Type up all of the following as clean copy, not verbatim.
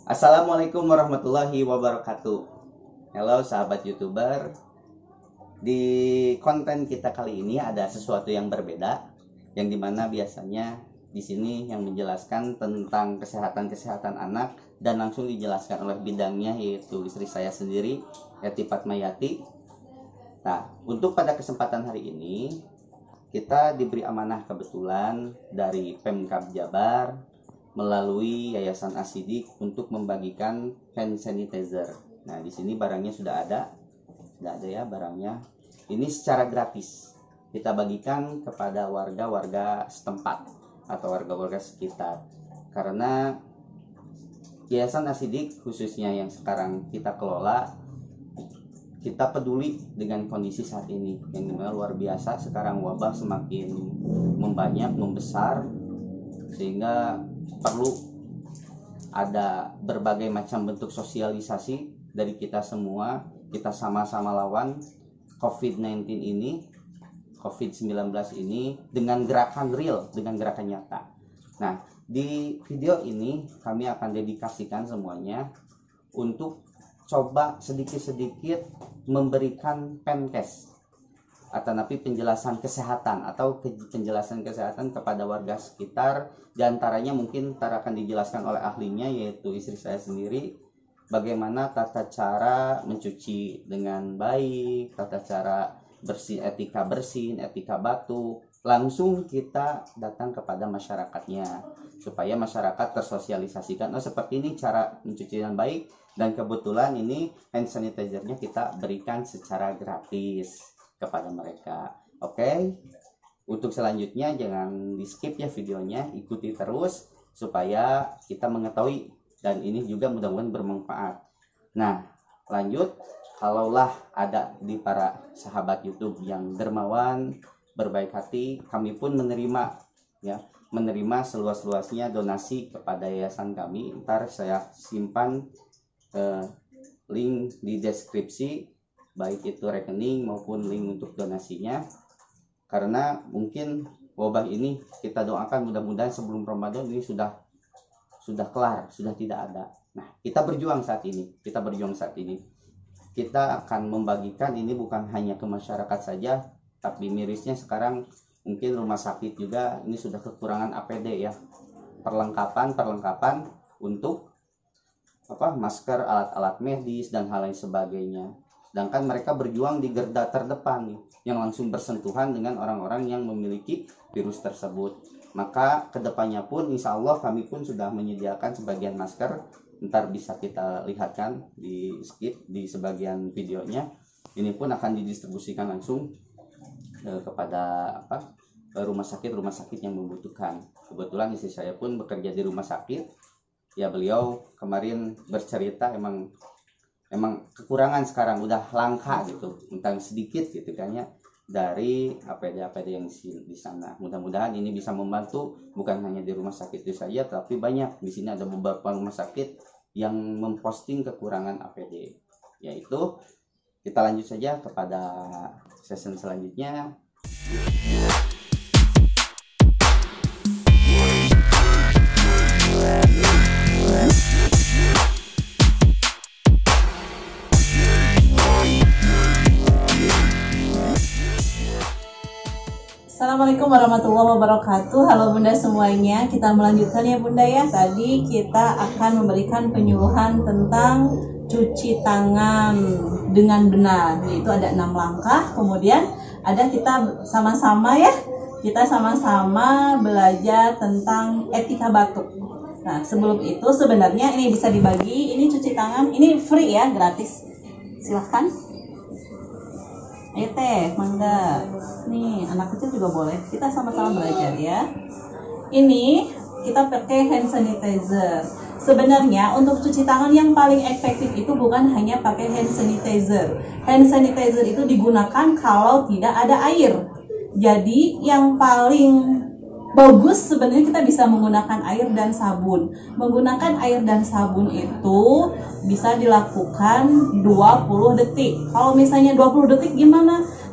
Assalamualaikum warahmatullahi wabarakatuh. Halo sahabat YouTuber. Di konten kita kali ini ada sesuatu yang berbeda, yang dimana biasanya di sini yang menjelaskan tentang kesehatan anak dan langsung dijelaskan oleh bidangnya, yaitu istri saya sendiri, Eti Fatmayati. Nah, untuk pada kesempatan hari ini kita diberi amanah kebetulan dari Pemkab Jabar melalui Yayasan Asidik untuk membagikan hand sanitizer. Nah, di sini barangnya sudah ada ya barangnya. Ini secara gratis kita bagikan kepada warga-warga setempat atau warga-warga sekitar. Karena Yayasan Asidik khususnya yang sekarang kita kelola, kita peduli dengan kondisi saat ini yang dimana luar biasa. Sekarang wabah semakin membanyak, membesar, sehingga perlu ada berbagai macam bentuk sosialisasi dari kita semua. Kita sama-sama lawan COVID-19 ini, COVID-19 ini dengan gerakan real, dengan gerakan nyata. Nah, di video ini kami akan dedikasikan semuanya untuk coba sedikit-sedikit memberikan penkes atau penjelasan kesehatan kepada warga sekitar. Di antaranya mungkin akan dijelaskan oleh ahlinya, yaitu istri saya sendiri, bagaimana tata cara mencuci dengan baik, tata cara bersih, etika bersin, etika batuk. Langsung kita datang kepada masyarakatnya supaya masyarakat tersosialisasikan, oh seperti ini cara mencuci dengan baik. Dan kebetulan ini hand sanitizer-nya kita berikan secara gratis kepada mereka. Oke. Untuk selanjutnya jangan di skip ya videonya, ikuti terus supaya kita mengetahui, dan ini juga mudah-mudahan bermanfaat. Nah, lanjut, kalaulah ada di para sahabat YouTube yang dermawan, berbaik hati, kami pun menerima seluas-luasnya donasi kepada yayasan kami. Ntar saya simpan link di deskripsi, baik itu rekening maupun link untuk donasinya. Karena mungkin wabah ini kita doakan mudah-mudahan sebelum Ramadan ini sudah kelar, sudah tidak ada. Nah, kita berjuang saat ini. Kita akan membagikan ini bukan hanya ke masyarakat saja, tapi mirisnya sekarang mungkin rumah sakit juga ini sudah kekurangan APD ya. Perlengkapan untuk masker, alat-alat medis dan hal lain sebagainya. Sedangkan mereka berjuang di garda terdepan nih, yang langsung bersentuhan dengan orang-orang yang memiliki virus tersebut. Maka kedepannya pun insya Allah kami pun sudah menyediakan sebagian masker. Ntar bisa kita lihatkan di skip di sebagian videonya. Ini pun akan didistribusikan langsung kepada rumah sakit yang membutuhkan. Kebetulan istri saya pun bekerja di rumah sakit. Ya, beliau kemarin bercerita emang kekurangan sekarang, udah langka gitu, tentang sedikit gitu kayaknya dari APD yang di sana. Mudah-mudahan ini bisa membantu bukan hanya di rumah sakit itu saja, tapi banyak di sini ada beberapa rumah sakit yang memposting kekurangan APD. Yaitu kita lanjut saja kepada sesi selanjutnya. Assalamualaikum warahmatullahi wabarakatuh. Halo Bunda semuanya. Kita melanjutkan ya Bunda ya. Tadi kita akan memberikan penyuluhan tentang cuci tangan dengan benar. Yaitu ada 6 langkah. Kemudian ada kita sama-sama belajar tentang etika batuk. Nah, sebelum itu sebenarnya ini bisa dibagi. Ini cuci tangan, ini free ya, gratis. Silahkan. Ayo teh, mangga. Nih, anak kecil juga boleh. Kita sama-sama belajar ya. Ini kita pakai hand sanitizer. Sebenarnya untuk cuci tangan yang paling efektif itu bukan hanya pakai hand sanitizer. Hand sanitizer itu digunakan kalau tidak ada air. Jadi yang paling bagus sebenarnya kita bisa menggunakan air dan sabun. Menggunakan air dan sabun itu bisa dilakukan 20 detik. Kalau misalnya 20 detik gimana?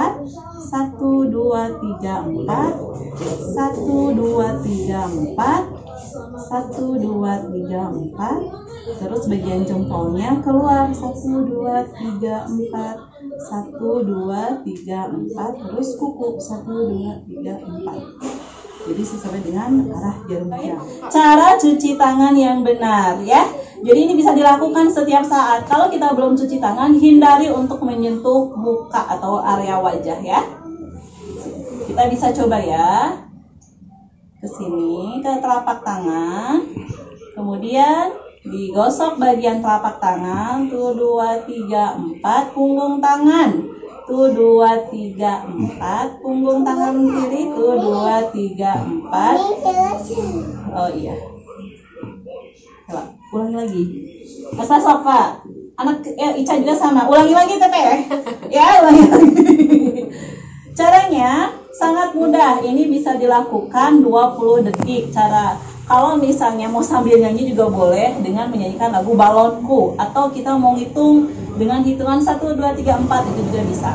4, 1, 2, 3, 4, 1, 2, 3, 4, 1, 2, 3, 4. Terus bagian jempolnya keluar 1, 2, 3, 4, 1, 2, 3, 4. Terus kuku 1, 2, 3, 4. Jadi sesuai dengan arah jarum jam. Cara cuci tangan yang benar ya. Jadi ini bisa dilakukan setiap saat. Kalau kita belum cuci tangan, hindari untuk menyentuh muka atau area wajah ya. Kita bisa coba ya. Ke sini, ke telapak tangan. Kemudian digosok bagian telapak tangan. 1, 2, 3, 4. Punggung tangan. 1, 2, 3, 4. Punggung tangan kiri. 1, 2, 3, 4. Oh iya. Coba, ulangi lagi. Masa Sofa, anak Ica juga sama. Ulangi lagi Teteh. Ya, ulangi lagi. Caranya sangat mudah. Ini bisa dilakukan 20 detik. Kalau misalnya mau sambil nyanyi juga boleh dengan menyanyikan lagu Balonku, atau kita mau ngitung dengan hitungan 1, 2, 3, 4 itu juga bisa.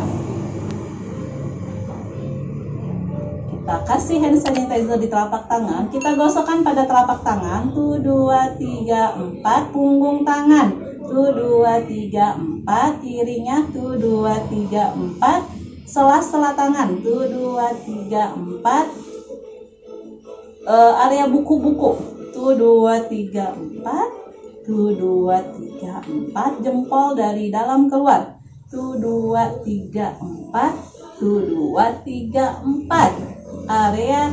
Kita kasih hand sanitizer di telapak tangan, kita gosokkan pada telapak tangan. 1, 2, 3, 4. Punggung tangan 1, 2, 3, 4. Kirinya 1, 2, 3, 4. Sela-sela tangan 1, 2, 3, 4. Area buku-buku 1, 2, 3, 4. 1, 2, 3, 4. Jempol dari dalam keluar 1, 2, 3, 4. 1, 2, 3, 4. Area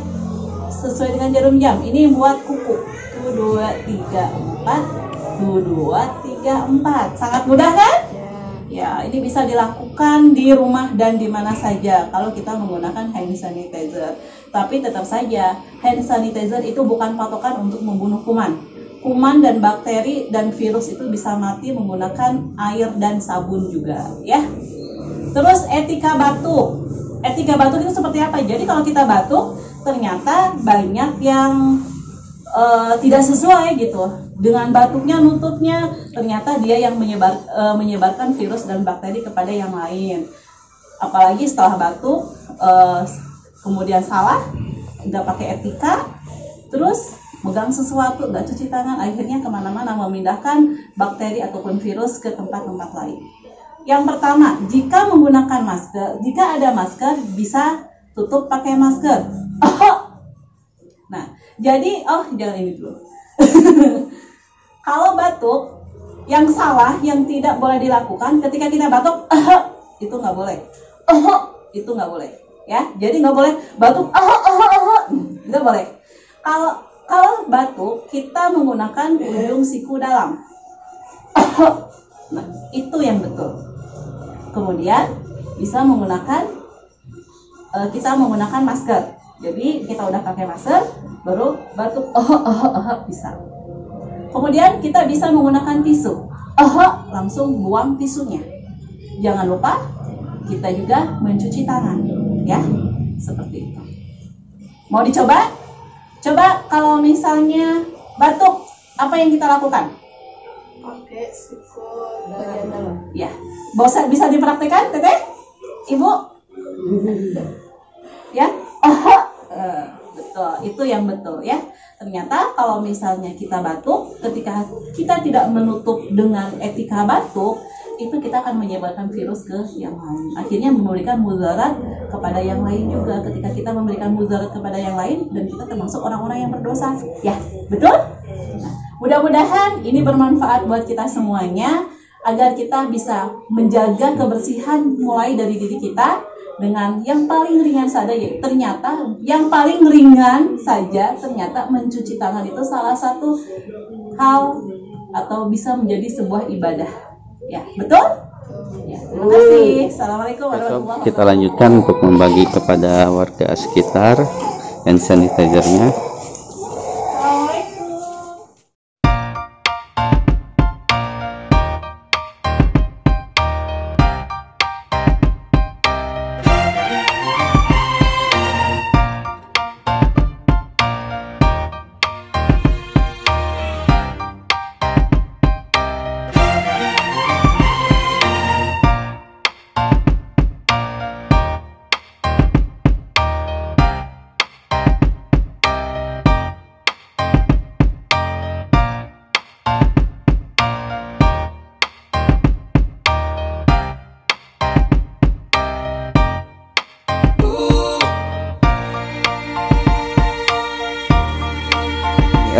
sesuai dengan jarum jam. Ini buat kuku 1, 2, 3, 4. 1, 2, 3, 4. Sangat mudah kan? Ya, ini bisa dilakukan di rumah dan di mana saja kalau kita menggunakan hand sanitizer. Tapi tetap saja, hand sanitizer itu bukan patokan untuk membunuh kuman. Kuman dan bakteri dan virus itu bisa mati menggunakan air dan sabun juga, ya. Terus etika batuk. Etika batuk itu seperti apa? Jadi kalau kita batuk, ternyata banyak yang tidak sesuai gitu dengan batuknya, nutupnya, ternyata dia yang menyebarkan virus dan bakteri kepada yang lain. Apalagi setelah batuk kemudian salah, nggak pakai etika, terus megang sesuatu, nggak cuci tangan, akhirnya kemana-mana memindahkan bakteri ataupun virus ke tempat-tempat lain. Yang pertama, jika menggunakan masker, jika ada masker bisa tutup pakai masker. Nah, jadi jangan ini dulu. Kalau batuk, yang salah, yang tidak boleh dilakukan ketika kita batuk, itu nggak boleh. Itu nggak boleh, ya. Jadi nggak boleh batuk, nggak boleh. Kalau batuk, kita menggunakan ujung siku dalam. Nah, itu yang betul. Kemudian bisa menggunakan kita menggunakan masker. Jadi kita udah pakai masker, baru batuk, bisa. Kemudian kita bisa menggunakan tisu. Langsung buang tisunya. Jangan lupa kita juga mencuci tangan, ya, seperti itu. Mau dicoba? Coba kalau misalnya batuk, apa yang kita lakukan? Pakai siku bagian dalam. Ya, bisa dipraktikkan, Teteh? Ibu? Ya, betul, itu yang betul ya. Ternyata kalau misalnya kita batuk, ketika kita tidak menutup dengan etika batuk, itu kita akan menyebarkan virus ke yang lain. Akhirnya memberikan mudarat kepada yang lain juga. Ketika kita memberikan mudarat kepada yang lain, dan kita termasuk orang-orang yang berdosa. Ya, betul? Nah, mudah-mudahan ini bermanfaat buat kita semuanya, agar kita bisa menjaga kebersihan mulai dari diri kita dengan yang paling ringan saja, ya ternyata yang paling ringan saja ternyata mencuci tangan itu salah satu hal atau bisa menjadi sebuah ibadah. Ya, betul? Ya, terima kasih. Assalamualaikum warahmatullahi wabarakatuh. Kita lanjutkan untuk membagi kepada warga sekitar hand sanitizer-nya.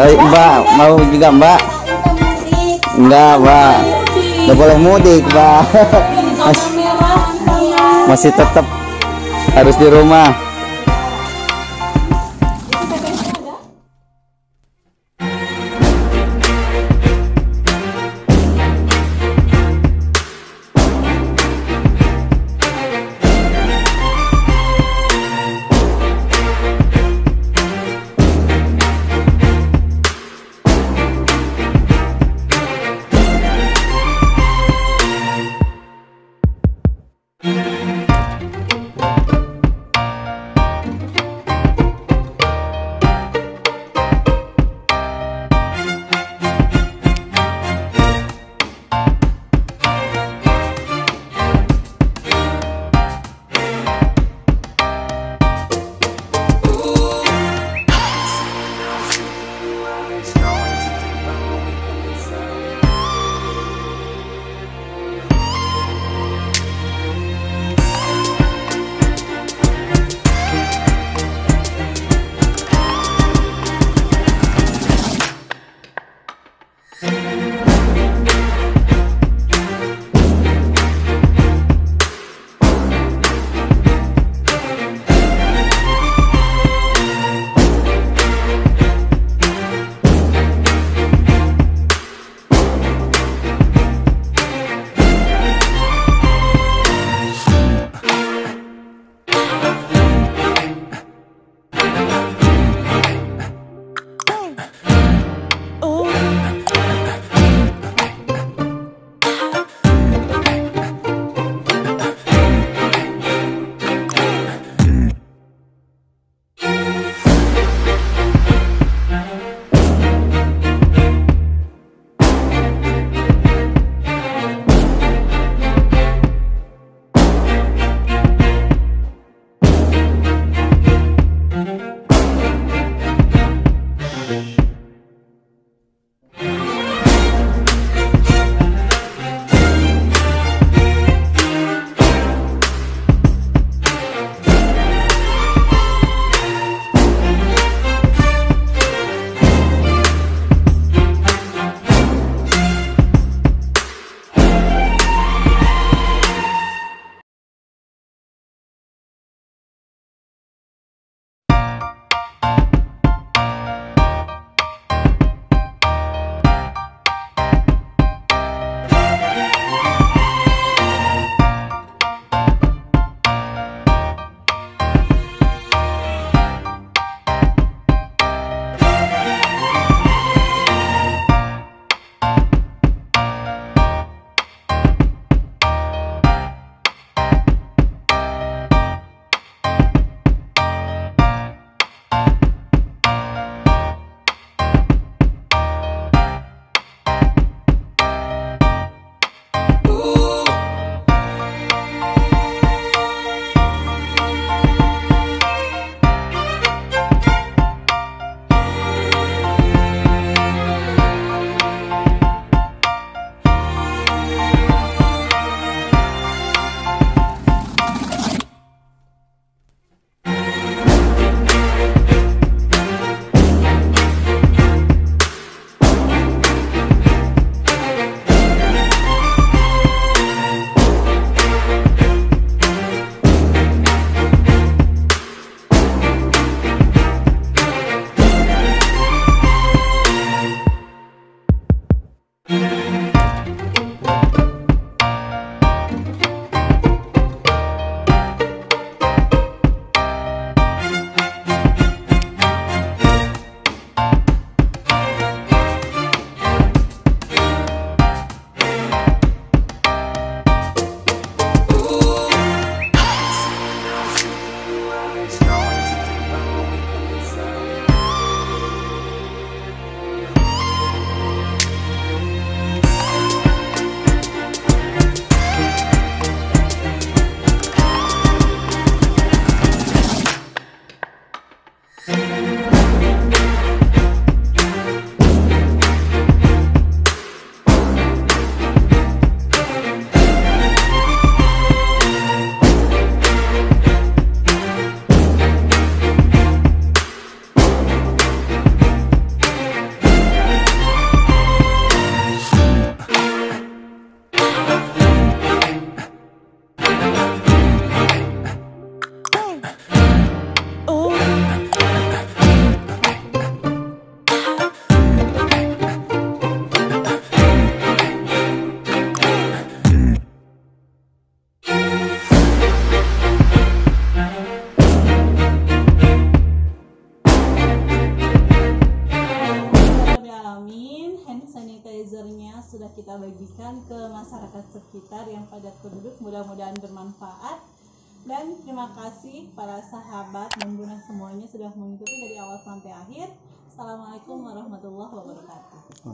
Mbak, mau juga Mbak? Enggak Mbak, nggak boleh mudik Mbak. Masih tetap harus di rumah. kita bagikan ke masyarakat sekitar yang padat penduduk, mudah-mudahan bermanfaat. Dan terima kasih para sahabat Mumbuna semuanya sudah mengikuti dari awal sampai akhir. Assalamualaikum warahmatullahi wabarakatuh.